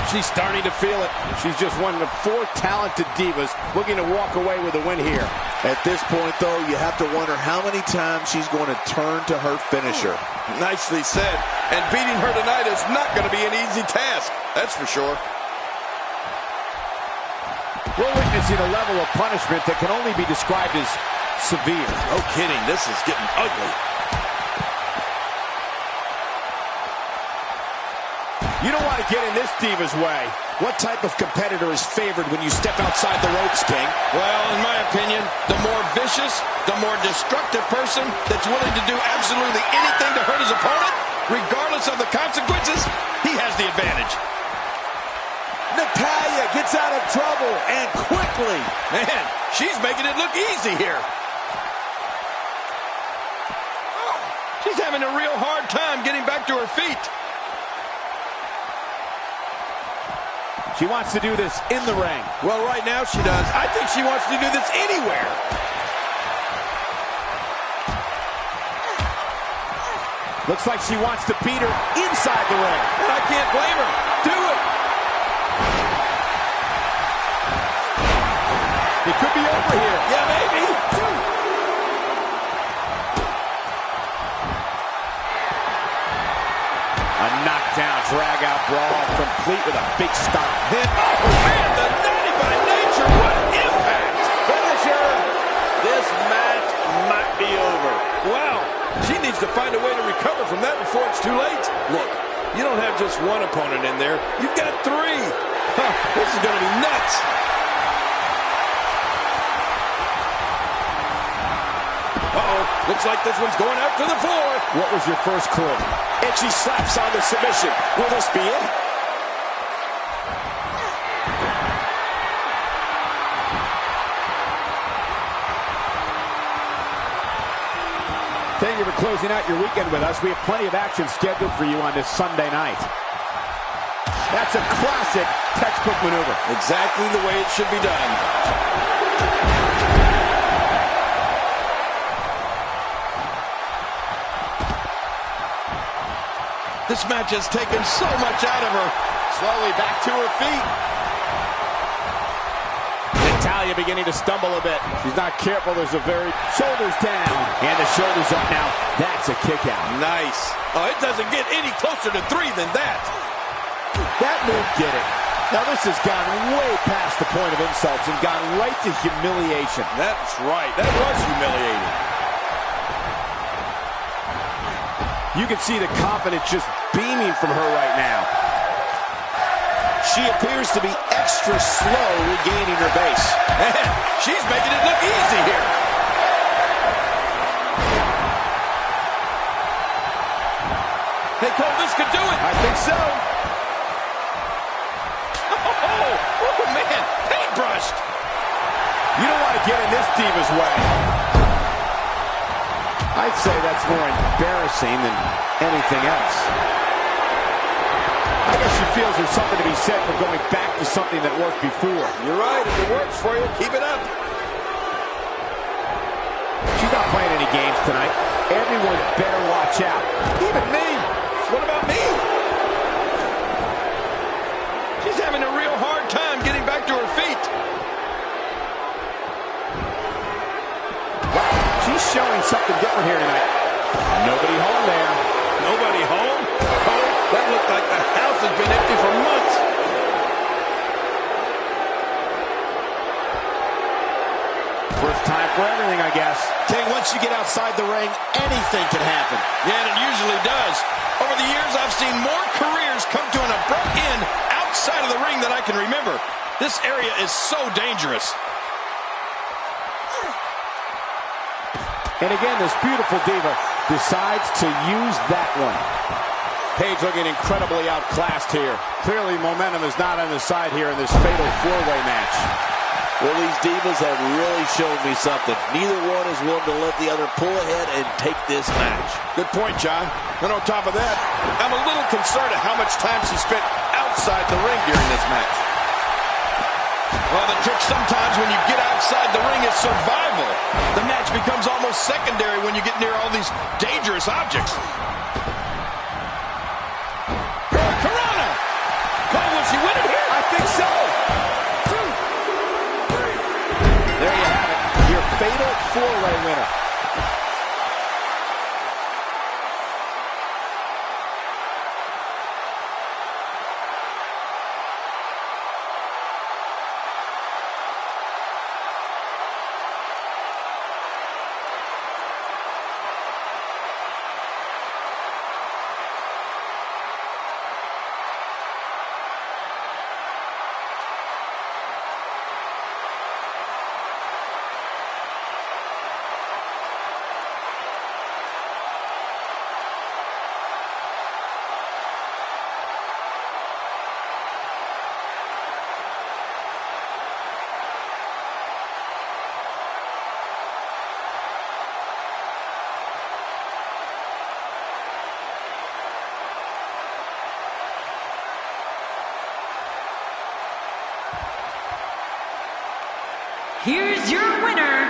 She's starting to feel it. She's just one of the 4 talented divas looking to walk away with a win here. At this point, though, you have to wonder how many times she's going to turn to her finisher. Nicely said. And beating her tonight is not going to be an easy task. That's for sure. We're witnessing a level of punishment that can only be described as severe. No kidding. This is getting ugly. You don't want to get in this diva's way. What type of competitor is favored when you step outside the ropes, King? Well, in my opinion, the more vicious, the more destructive person that's willing to do absolutely anything to hurt his opponent, regardless of the consequences, he has the advantage. Natalya gets out of trouble, and quickly. Man, she's making it look easy here. She's having a real hard time getting back to her feet. She wants to do this in the ring. Well, right now she does. I think she wants to do this anywhere. Looks like she wants to beat her inside the ring. And I can't blame her. Do it. It could be over here. Yeah, maybe. A knockdown, drag-out brawl, complete with a big stomp. Oh, man, the 90 by nature, what impact! Finisher! This match might be over. Wow, she needs to find a way to recover from that before it's too late. Look, you don't have just one opponent in there. You've got 3. Huh, this is going to be nuts. Uh-oh, looks like this one's going out to the floor. What was your first clue? And she slaps on the submission. Will this be it? Thank you for closing out your weekend with us. We have plenty of action scheduled for you on this Sunday night. That's a classic textbook maneuver. Exactly the way it should be done. This match has taken so much out of her. Slowly back to her feet. Natalya beginning to stumble a bit. She's not careful. There's a very shoulders down. And the shoulders up now. That's a kick out. Nice. Oh, it doesn't get any closer to 3 than that. That move did it. Now this has gone way past the point of insults and gone right to humiliation. That's right. That was humiliating. You can see the confidence just beaming from her right now. She appears to be extra slow regaining her base. Man, she's making it look easy here. Hey, Cole, this could do it. I think so. Oh, man, paintbrushed. You don't want to get in this diva's way. I'd say that's more embarrassing than anything else. I guess she feels there's something to be said for going back to something that worked before. You're right. If it works for you, keep it up. She's not playing any games tonight. Everyone better watch out. Even me. What about me? She's having a real hard time getting back to her feet. Wow, she's showing something different here tonight. Nobody home there. Nobody home? Oh, that looked like the house has been empty for months. First time for everything, I guess. King, once you get outside the ring, anything can happen. Yeah, and it usually does. Over the years, I've seen more careers come to an abrupt end outside of the ring than I can remember. This area is so dangerous. And again, this beautiful diva decides to use that one. Paige looking incredibly outclassed here. Clearly, momentum is not on his side here in this fatal four-way match. Well, these divas have really shown me something. Neither one is willing to let the other pull ahead and take this match. Good point, John. And on top of that, I'm a little concerned at how much time she spent outside the ring during this match. Well, the trick sometimes when you get outside the ring is survival. The match becomes almost secondary when you get near all these dangerous objects. Corona! Oh, will she win it here? I think so. There you have it, your fatal four-way winner. Here's your winner,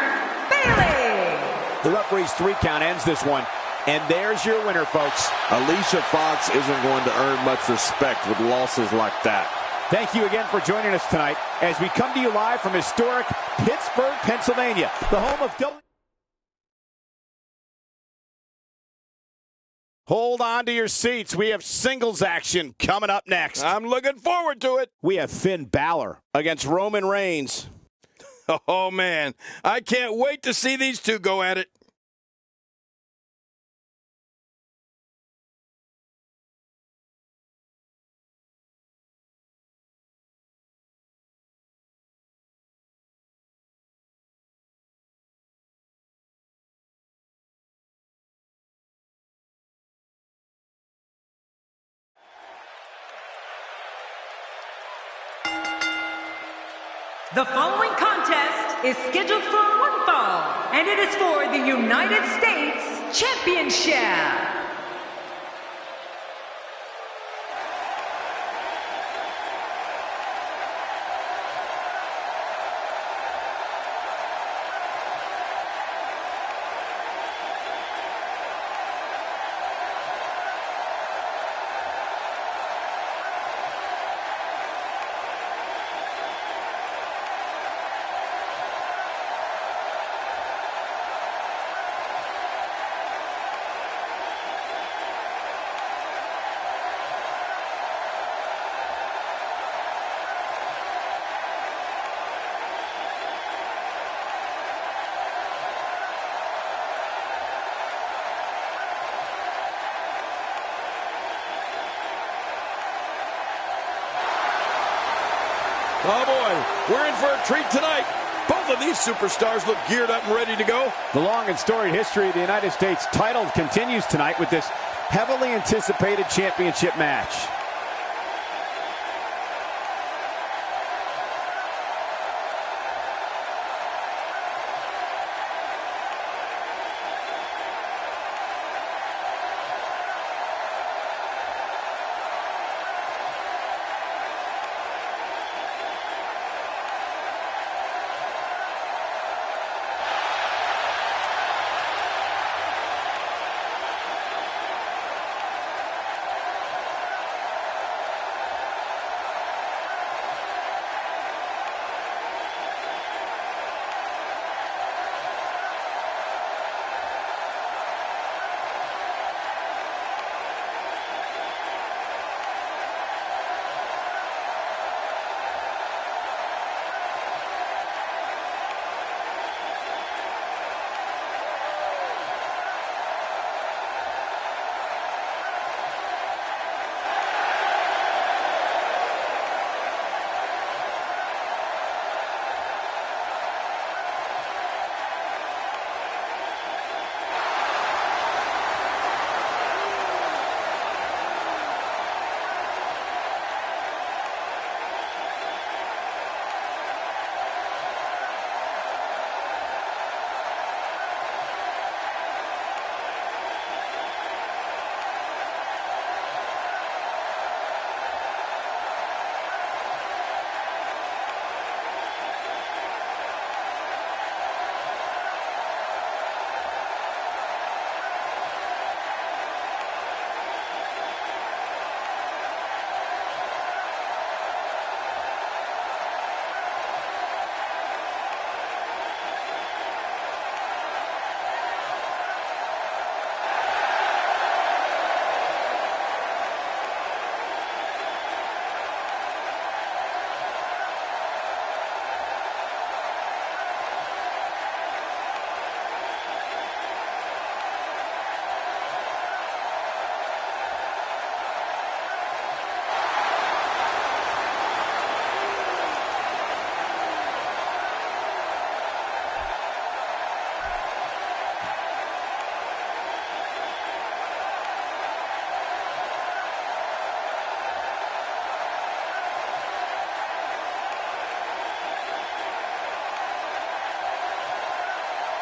Bayley. The referee's 3 count ends this one. And there's your winner, folks. Alicia Fox isn't going to earn much respect with losses like that. Thank you again for joining us tonight as we come to you live from historic Pittsburgh, Pennsylvania, the home of W. Hold on to your seats. We have singles action coming up next. I'm looking forward to it. We have Finn Balor against Roman Reigns. Oh, man. I can't wait to see these two go at it. The following contest is scheduled for one fall, and it is for the United States Championship. Oh, boy, we're in for a treat tonight. Both of these superstars look geared up and ready to go. The long and storied history of the United States title continues tonight with this heavily anticipated championship match.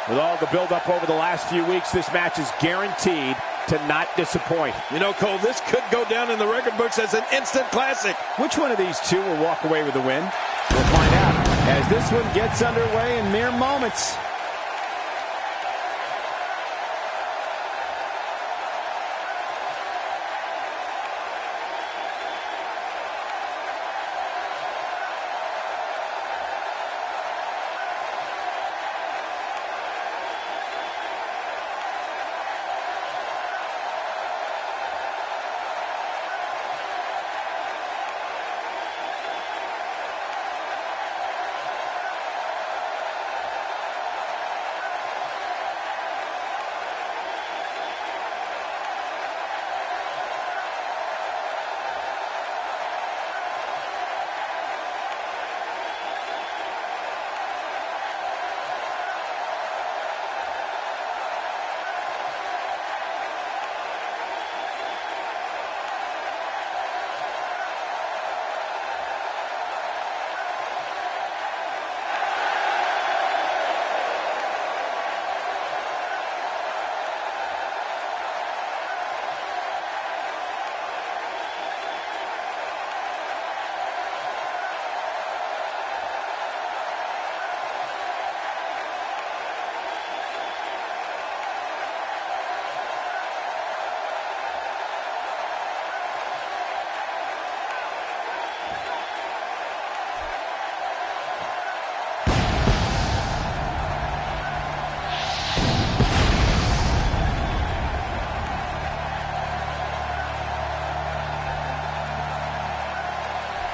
With all the build-up over the last few weeks, this match is guaranteed to not disappoint. You know, Cole, this could go down in the record books as an instant classic. Which one of these two will walk away with the win? We'll find out as this one gets underway in mere moments.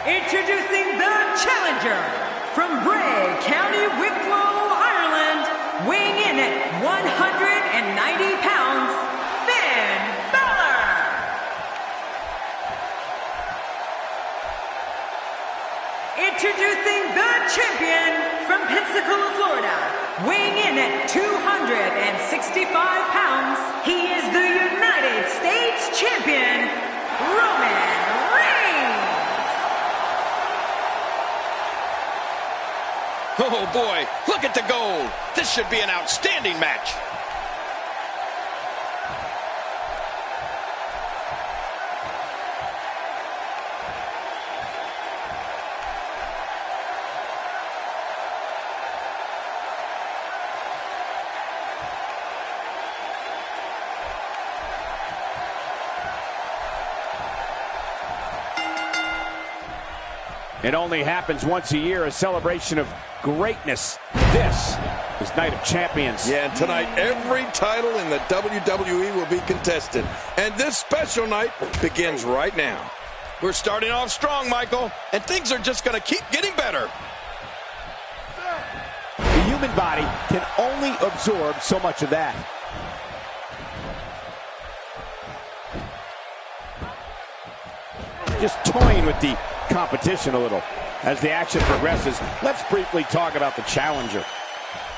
Introducing the challenger from Bray County, Wicklow, Ireland, weighing in at 190 pounds, Finn Balor. Introducing the champion from Pensacola, Florida, weighing in at 265 pounds, he is the United States champion, Roman Reigns. Oh boy, look at the gold. This should be an outstanding match. It only happens once a year, a celebration of greatness. This is Night of Champions. Yeah, and tonight every title in the WWE will be contested. And this special night begins right now. We're starting off strong, Michael, and things are just going to keep getting better. The human body can only absorb so much of that. Just toying with the competition a little. As the action progresses, let's briefly talk about the challenger.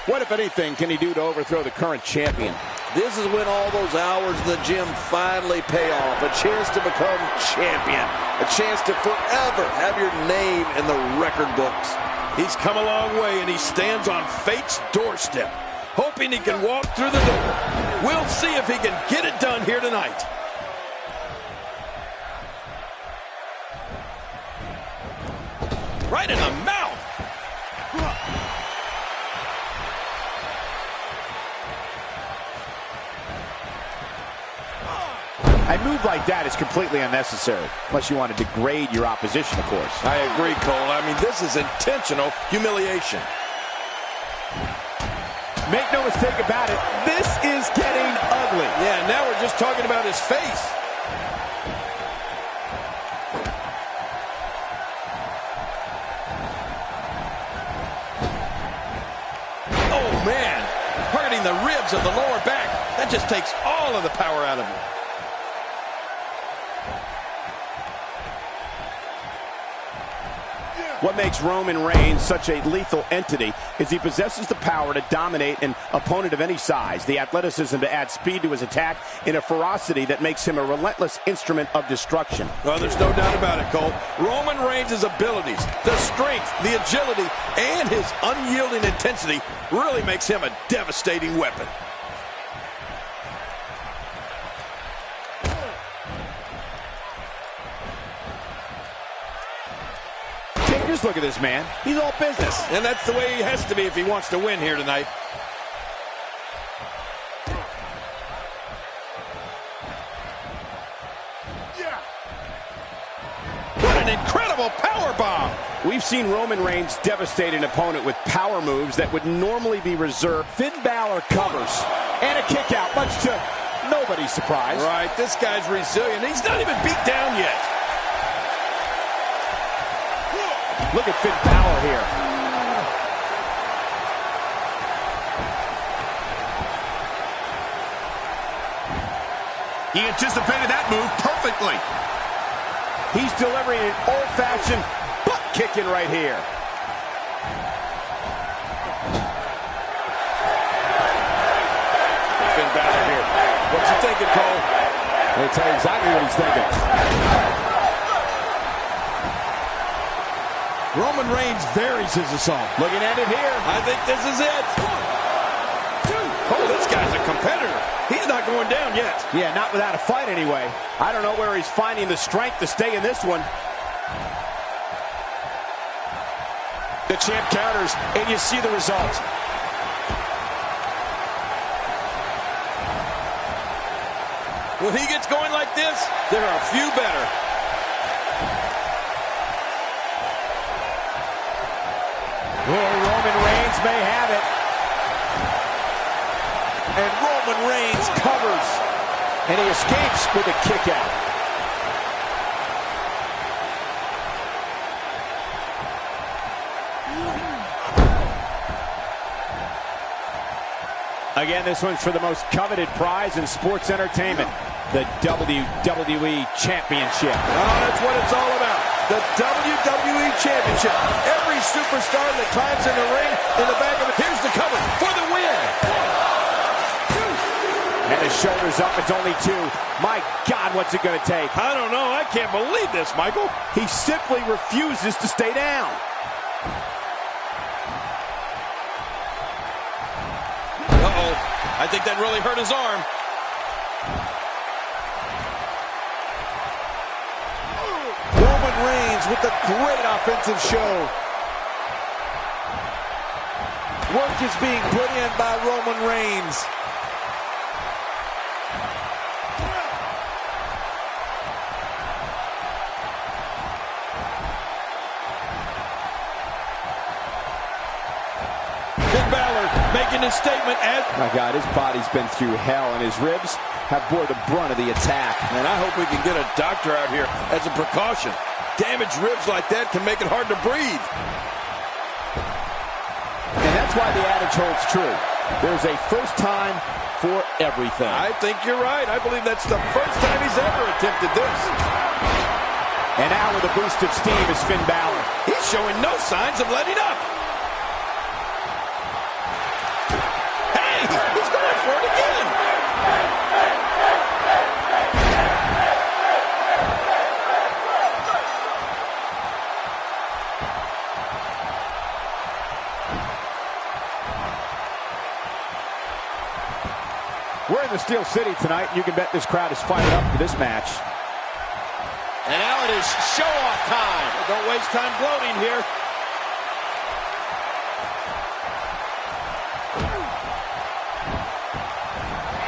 What, if anything, can he do to overthrow the current champion? This is when all those hours in the gym finally pay off. A chance to become champion. A chance to forever have your name in the record books. He's come a long way, and he stands on fate's doorstep, hoping he can walk through the door. We'll see if he can get it done here tonight. Right in the mouth. A move like that is completely unnecessary, unless you want to degrade your opposition, of course. I agree, Cole. I mean, this is intentional humiliation. Make no mistake about it, this is getting ugly. Yeah, now we're just talking about his face. Oh, man. Targeting the ribs of the lower back. That just takes all of the power out of him. What makes Roman Reigns such a lethal entity is he possesses the power to dominate an opponent of any size, the athleticism to add speed to his attack, and a ferocity that makes him a relentless instrument of destruction. Well, there's no doubt about it, Cole. Roman Reigns' abilities, the strength, the agility, and his unyielding intensity really makes him a devastating weapon. Just look at this man. He's all business. And that's the way he has to be if he wants to win here tonight. Yeah. What an incredible powerbomb! We've seen Roman Reigns devastate an opponent with power moves that would normally be reserved. Finn Balor covers. And a kick out, much to nobody's surprise. Right, this guy's resilient. He's not even beat down yet. Look at Finn Balor here. He anticipated that move perfectly. He's delivering an old-fashioned butt kicking right here. Finn Balor here. What's he thinking, Cole? I'll tell you exactly what he's thinking. Roman Reigns varies his assault. Looking at it here. I think this is it. 1, 2. Oh, this guy's a competitor. He's not going down yet. Yeah, not without a fight anyway. I don't know where he's finding the strength to stay in this one. The champ counters, and you see the result. When he gets going like this, there are a few better. Oh, Roman Reigns may have it. And Roman Reigns covers. And he escapes with a kick out. Again, this one's for the most coveted prize in sports entertainment, the WWE Championship. Oh, that's what it's all about. The WWE Championship. Every superstar that climbs in the ring, in the back of it, here's the cover for the win. 1, 2. And his shoulders up, it's only 2. My God, what's it going to take? I don't know. I can't believe this, Michael. He simply refuses to stay down. Uh-oh. I think that really hurt his arm. Roman Reigns with a great offensive show. Work is being put in by Roman Reigns. Finn Balor making his statement as... My God, his body's been through hell, and his ribs have bore the brunt of the attack. And I hope we can get a doctor out here as a precaution. Damaged ribs like that can make it hard to breathe. And that's why the adage holds true. There's a first time for everything. I think you're right. I believe that's the first time he's ever attempted this. And now with a boost of steam is Finn Balor. He's showing no signs of letting up. Hey, he's going for it again. We're in the Steel City tonight. You can bet this crowd is fired up for this match. And now it is show-off time. Don't waste time gloating here.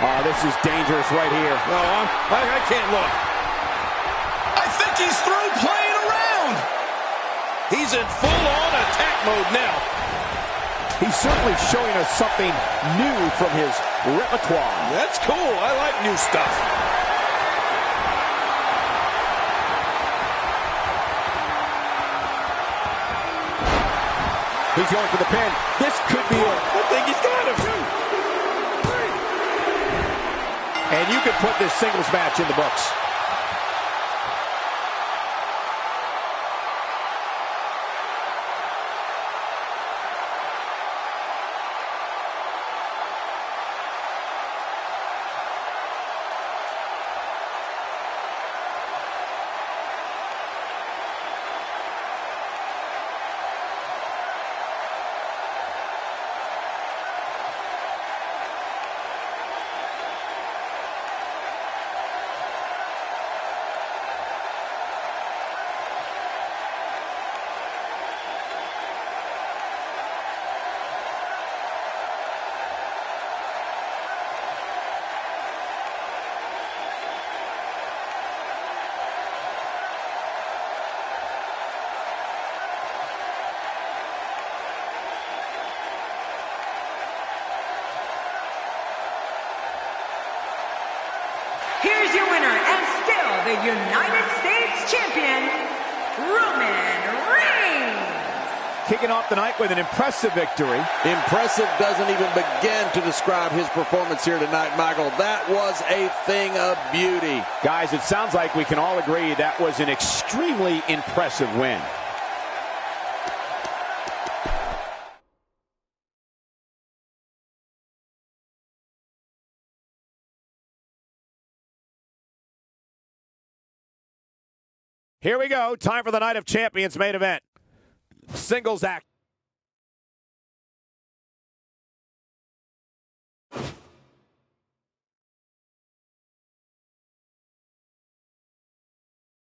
Oh, this is dangerous right here. No, I can't look. I think he's through playing around. He's in full-on attack mode now. He's certainly showing us something new from his repertoire. That's cool. I like new stuff. He's going for the pin. This could be it. I think he's got him. 2, 3. And you can put this singles match in the books. Here's your winner and still the United States Champion, Roman Reigns. Kicking off the night with an impressive victory. Impressive doesn't even begin to describe his performance here tonight, Michael. That was a thing of beauty. Guys, it sounds like we can all agree that was an extremely impressive win. Here we go. Time for the Night of Champions main event. Singles act.